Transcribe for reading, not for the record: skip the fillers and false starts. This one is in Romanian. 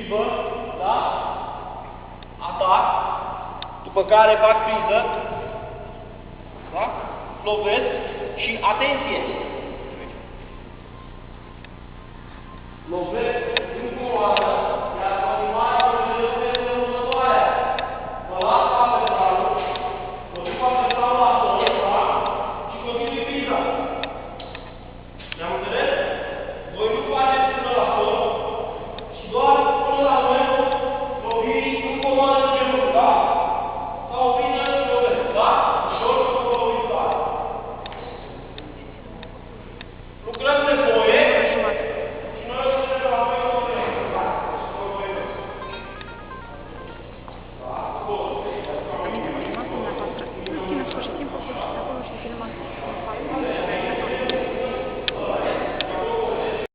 schivă, da? Atac, după care fac priză, da? Lovesc și atenție! Lovesc